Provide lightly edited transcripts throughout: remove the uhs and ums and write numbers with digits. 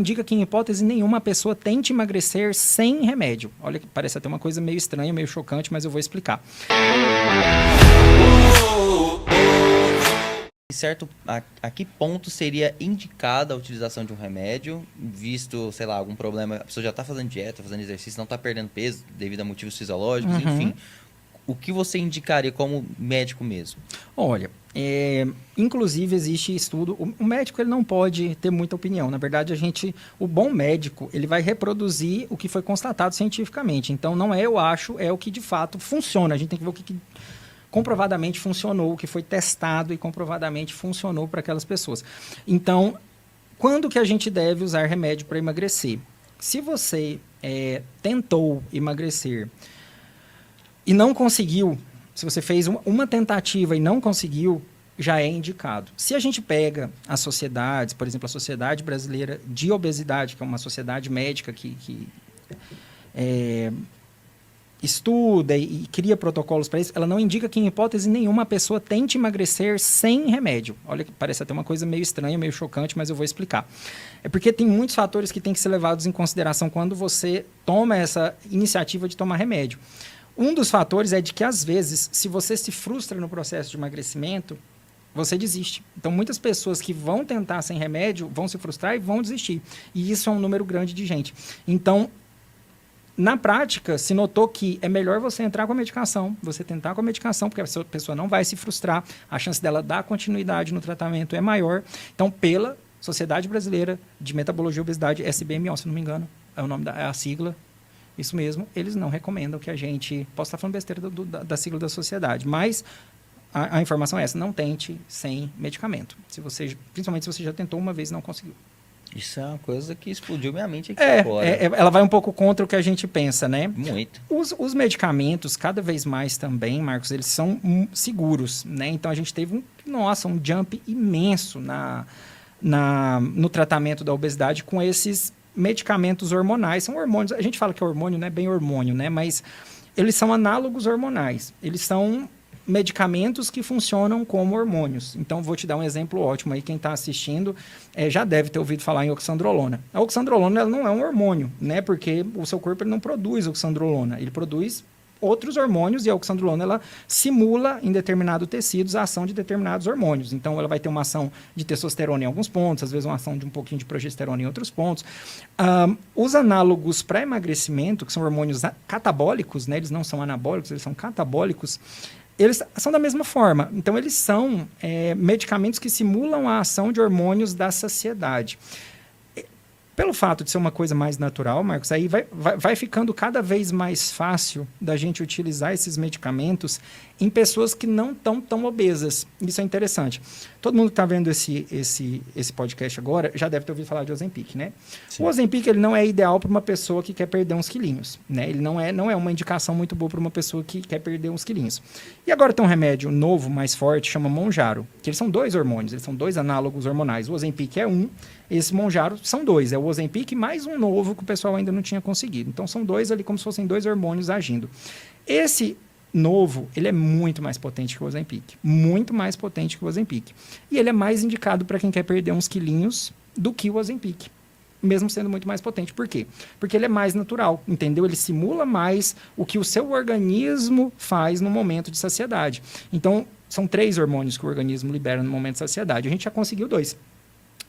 Indica que, em hipótese nenhuma, a pessoa tente emagrecer sem remédio. Olha, que parece até uma coisa meio estranha, meio chocante, mas eu vou explicar. Certo, a que ponto seria indicada a utilização de um remédio, visto, sei lá, algum problema, a pessoa já está fazendo dieta, fazendo exercício, não está perdendo peso devido a motivos fisiológicos, enfim. O que você indicaria como médico mesmo? Olha, inclusive existe estudo, o médico ele não pode ter muita opinião. Na verdade, o bom médico, ele vai reproduzir o que foi constatado cientificamente. Então, não é eu acho, é o que de fato funciona. A gente tem que ver o que comprovadamente funcionou, o que foi testado e comprovadamente funcionou para aquelas pessoas. Então, quando que a gente deve usar remédio para emagrecer? Se você tentou emagrecer e não conseguiu, se você fez uma tentativa e não conseguiu, já é indicado. Se a gente pega as sociedades, por exemplo, a Sociedade Brasileira de Obesidade, que é uma sociedade médica que estuda e cria protocolos para isso, ela não indica que, em hipótese nenhuma, a pessoa tente emagrecer sem remédio. Olha, que parece até uma coisa meio estranha, meio chocante, mas eu vou explicar. É porque tem muitos fatores que têm que ser levados em consideração quando você toma essa iniciativa de tomar remédio. Um dos fatores é de que, às vezes, se você se frustra no processo de emagrecimento, você desiste. Então, muitas pessoas que vão tentar sem remédio vão se frustrar e vão desistir. E isso é um número grande de gente. Então, na prática, se notou que é melhor você entrar com a medicação, você tentar com a medicação, porque a pessoa não vai se frustrar, a chance dela dar continuidade no tratamento é maior. Então, pela Sociedade Brasileira de Metabologia e Obesidade, SBMO, se não me engano, é a sigla, isso mesmo, eles não recomendam que a gente... Posso estar falando besteira da sigla da sociedade, mas a informação é essa, não tente sem medicamento. Principalmente se você já tentou uma vez e não conseguiu. Isso é uma coisa que explodiu minha mente aqui agora. Ela vai um pouco contra o que a gente pensa, né? Muito. Os medicamentos, cada vez mais também, Marcos, eles são seguros, né? Então, a gente teve um jump imenso no tratamento da obesidade com esses medicamentos hormonais. São hormônios, a gente fala que é hormônio, não é bem hormônio, né? Mas eles são análogos hormonais. Eles são medicamentos que funcionam como hormônios. Então, vou te dar um exemplo ótimo aí. Quem está assistindo já deve ter ouvido falar em oxandrolona. A oxandrolona ela não é um hormônio, né? Porque o seu corpo ele não produz oxandrolona. Ele produz outros hormônios e a oxandrolona ela simula em determinados tecidos a ação de determinados hormônios. Então, ela vai ter uma ação de testosterona em alguns pontos, às vezes uma ação de um pouquinho de progesterona em outros pontos. Os análogos para emagrecimento, que são hormônios catabólicos, né? Eles não são anabólicos, eles são catabólicos, eles são da mesma forma. Então, eles são medicamentos que simulam a ação de hormônios da saciedade. Pelo fato de ser uma coisa mais natural, Marcos, aí vai ficando cada vez mais fácil da gente utilizar esses medicamentos em pessoas que não estão tão obesas. Isso é interessante. Todo mundo que está vendo esse podcast agora já deve ter ouvido falar de Ozempic, né? Sim. O Ozempic ele não é ideal para uma pessoa que quer perder uns quilinhos, né? Ele não é uma indicação muito boa para uma pessoa que quer perder uns quilinhos. E agora tem um remédio novo, mais forte, chama Mounjaro, que eles são 2 hormônios, eles são 2 análogos hormonais. O Ozempic é um, esse Mounjaro são 2, é o Ozempic mais um novo que o pessoal ainda não tinha conseguido. Então, são 2 ali como se fossem 2 hormônios agindo. Esse novo, ele é muito mais potente que o Ozempic. Muito mais potente que o Ozempic. E ele é mais indicado para quem quer perder uns quilinhos do que o Ozempic. Mesmo sendo muito mais potente. Por quê? Porque ele é mais natural, entendeu? Ele simula mais o que o seu organismo faz no momento de saciedade. Então, são 3 hormônios que o organismo libera no momento de saciedade. A gente já conseguiu 2.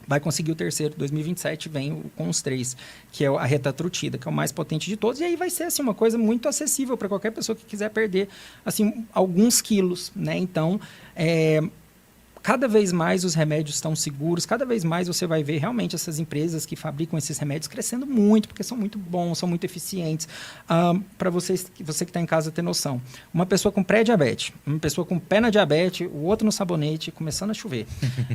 Vai conseguir o terceiro, 2027 vem com os 3, que é a retatrutida, que é o mais potente de todos. E aí vai ser assim, uma coisa muito acessível para qualquer pessoa que quiser perder assim, alguns quilos, né? Então, cada vez mais os remédios estão seguros, cada vez mais você vai ver realmente essas empresas que fabricam esses remédios crescendo muito, porque são muito bons, são muito eficientes. Para você que está em casa ter noção. Uma pessoa com pré-diabetes, uma pessoa com pé na diabetes, o outro no sabonete, começando a chover.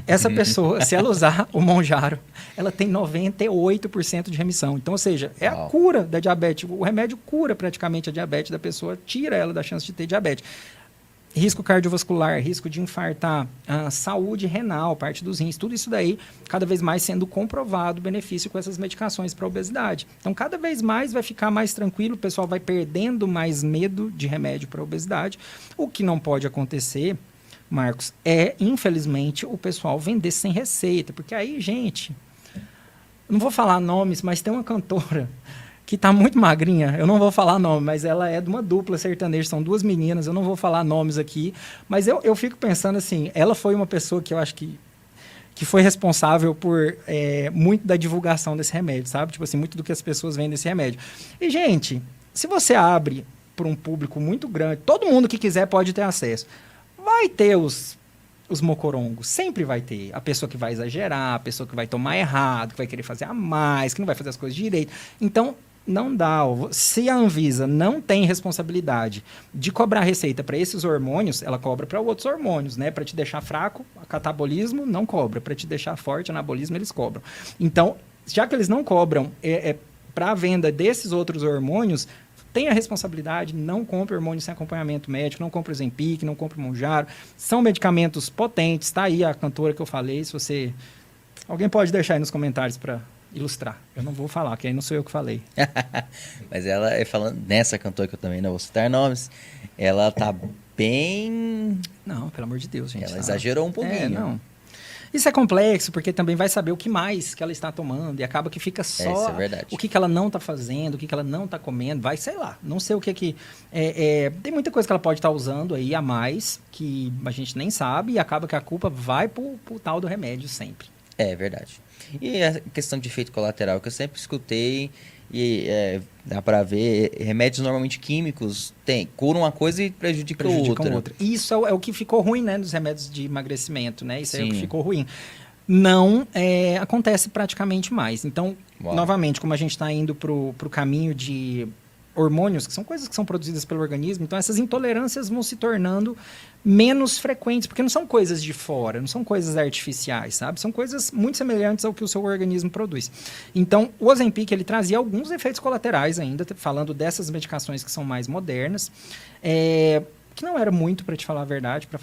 Essa pessoa, se ela usar o Mounjaro, ela tem 98% de remissão. Então, ou seja, é a cura da diabetes. O remédio cura praticamente a diabetes da pessoa, tira ela da chance de ter diabetes. Risco cardiovascular, risco de infartar, saúde renal, parte dos rins, tudo isso daí, cada vez mais sendo comprovado o benefício com essas medicações para a obesidade. Então, cada vez mais vai ficar mais tranquilo, o pessoal vai perdendo mais medo de remédio para a obesidade. O que não pode acontecer, Marcos, infelizmente, o pessoal vender sem receita, porque aí, gente... não vou falar nomes, mas tem uma cantora que tá muito magrinha, eu não vou falar nome, mas ela é de uma dupla sertaneja, são duas meninas, eu não vou falar nomes aqui, mas eu fico pensando assim, ela foi uma pessoa que eu acho que foi responsável por muito da divulgação desse remédio, sabe? Tipo assim, muito do que as pessoas veem desse remédio. E, gente, se você abre para um público muito grande, todo mundo que quiser pode ter acesso. Vai ter os mocorongos, sempre vai ter. A pessoa que vai exagerar, a pessoa que vai tomar errado, que vai querer fazer a mais, que não vai fazer as coisas direito. Então, não dá. Se a Anvisa não tem responsabilidade de cobrar receita para esses hormônios, ela cobra para outros hormônios, né? Para te deixar fraco, catabolismo não cobra. Para te deixar forte, anabolismo, eles cobram. Então, já que eles não cobram para a venda desses outros hormônios, tem a responsabilidade, não compre hormônio sem acompanhamento médico, não compre o Ozempic, não compre o Mounjaro. São medicamentos potentes. Está aí a cantora que eu falei. Se você... Alguém pode deixar aí nos comentários para ilustrar. Eu não vou falar, que aí não sou eu que falei. Mas ela, falando nessa cantora que eu também não vou citar nomes, ela tá bem... Não, pelo amor de Deus, gente. Ela exagerou um pouquinho. Não. Isso é complexo, porque também vai saber o que mais que ela está tomando, e acaba que fica só isso é verdade. o que ela não está fazendo, o que ela não está comendo, vai, sei lá, não sei o que... tem muita coisa que ela pode estar usando aí a mais, que a gente nem sabe, e acaba que a culpa vai pro tal do remédio sempre. É verdade. E a questão de efeito colateral, que eu sempre escutei, e dá pra ver, remédios normalmente químicos curam uma coisa e prejudicam outra. Isso é o que ficou ruim, né, dos remédios de emagrecimento, né? Isso é o que Sim. ficou ruim. Não acontece praticamente mais. Então, novamente, como a gente está indo pro caminho de hormônios, que são coisas que são produzidas pelo organismo, então essas intolerâncias vão se tornando menos frequentes, porque não são coisas de fora, não são coisas artificiais, sabe? São coisas muito semelhantes ao que o seu organismo produz. Então, o Ozempic, ele trazia alguns efeitos colaterais ainda, falando dessas medicações que são mais modernas, que não era muito, para falar a verdade para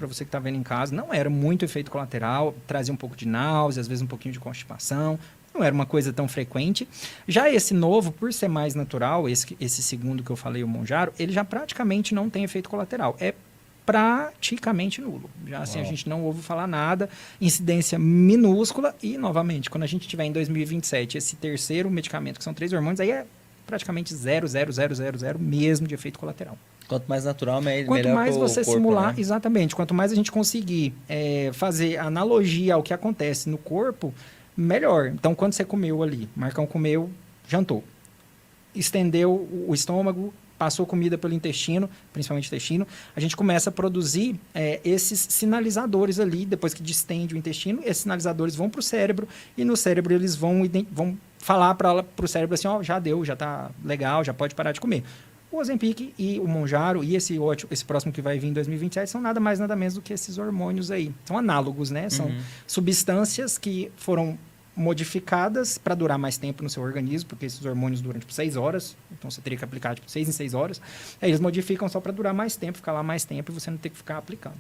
você que está vendo em casa, não era muito efeito colateral, trazia um pouco de náusea, às vezes um pouquinho de constipação, não era uma coisa tão frequente. Já esse novo, por ser mais natural, esse segundo que eu falei, o Mounjaro, ele já praticamente não tem efeito colateral. É praticamente nulo. Já assim, a gente não ouve falar nada, incidência minúscula e, novamente, quando a gente tiver em 2027 esse terceiro medicamento, que são 3 hormônios, aí é praticamente 0,0000 mesmo de efeito colateral. Quanto mais natural, melhor Quanto mais você corpo, simular, né? Exatamente, quanto mais a gente conseguir fazer analogia ao que acontece no corpo, melhor. Então, quando você comeu ali, Marcão comeu, jantou, estendeu o estômago, passou comida pelo intestino, principalmente intestino, a gente começa a produzir esses sinalizadores ali, depois que distende o intestino, esses sinalizadores vão para o cérebro, e no cérebro eles vão falar para o cérebro assim, já deu, já está legal, já pode parar de comer. O Ozempic e o Mounjaro e esse próximo que vai vir em 2027 são nada mais, nada menos do que esses hormônios aí. São análogos, né? São substâncias que foram modificadas para durar mais tempo no seu organismo, porque esses hormônios duram, 6 horas, então você teria que aplicar, 6 em 6 horas. Aí eles modificam só para durar mais tempo, ficar lá mais tempo e você não ter que ficar aplicando.